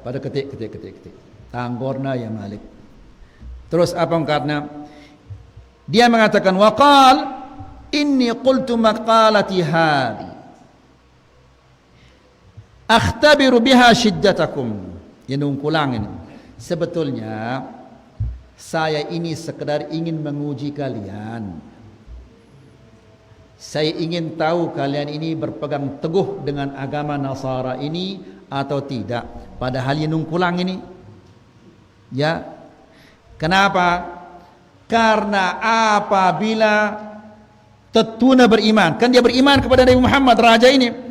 pada ketik. Tanggorna ya Malik. Terus apa karena dia mengatakan waqal inni qultu maqalati hadhi akhtabiru biha shiddatakum. Yang ulang ini. Sebetulnya saya ini sekedar ingin menguji kalian. Saya ingin tahu kalian ini berpegang teguh dengan agama Nasara ini atau tidak. Padahal yang nungkulang ini, ya, kenapa? Karena apabila tetuna beriman, kan dia beriman kepada Nabi Muhammad raja ini.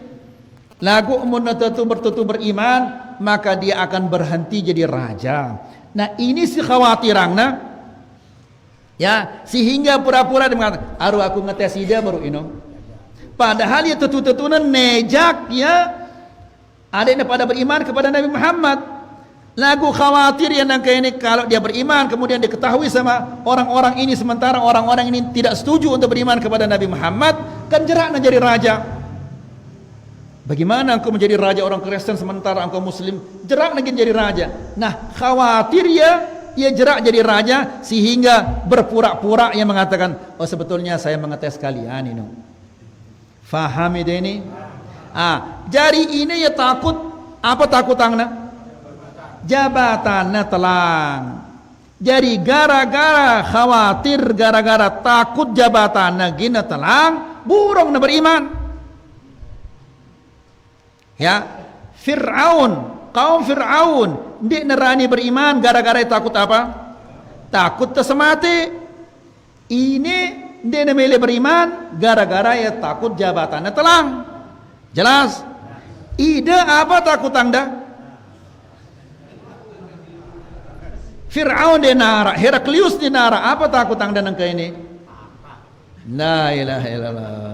Lagu mun tetu beriman, maka dia akan berhenti jadi raja. Nah ini si khawatirangna, ya, sehingga pura-pura dia mengatakan, aru aku ngetes ide baru ino. Padahal ya tetu-tetunan nejak ya, ada yang pada beriman kepada Nabi Muhammad. Lagu khawatir yang nangka ini kalau dia beriman kemudian diketahui sama orang-orang ini, sementara orang-orang ini tidak setuju untuk beriman kepada Nabi Muhammad, kan jeraknya jadi raja. Bagaimana engkau menjadi raja orang Kristen sementara engkau Muslim? Jerak lagi jadi raja. Nah khawatir ia jerak jadi raja sehingga berpura-pura yang mengatakan, oh sebetulnya saya mengetes kalian ini. Faham ini? Jadi ini ya takut, apa takut angna? Jabatannya telang. Jadi gara-gara khawatir, gara-gara takut jabatannya gina telang, burung na beriman. Ya, kaum Fir'aun dia nerani beriman gara-gara takut apa? Takut tersemati. Ini dia nemele beriman gara-gara ya takut jabatannya telang. Jelas? Ide apa takut anda? Fir'aun dia nara, Heraklius dia nara, apa takut anda nangka ini? La ilaha illallah.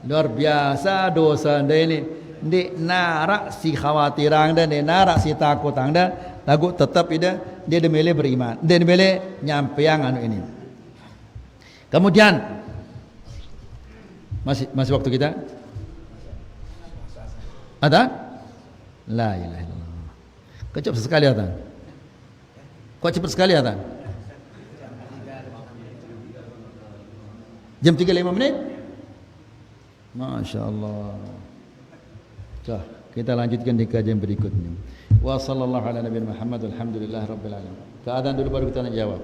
Luar biasa dosa anda ini. Dia nara si khawatir anda, dia nara si takut anda, lagu tetap dia demele beriman, dia demele nyampe yang anu ini. Kemudian masih waktu kita? Ada? La ilaha illallah. Kau cepat sekali Atan. Kau cepat sekali Atan. Jam 3:05. Masya Allah. Kita lanjutkan di kajian berikutnya. Wa sallallahu ala nabiyina Muhammad. Alhamdulillah rabbil alamin. Keadaan dulu baru kita jawab.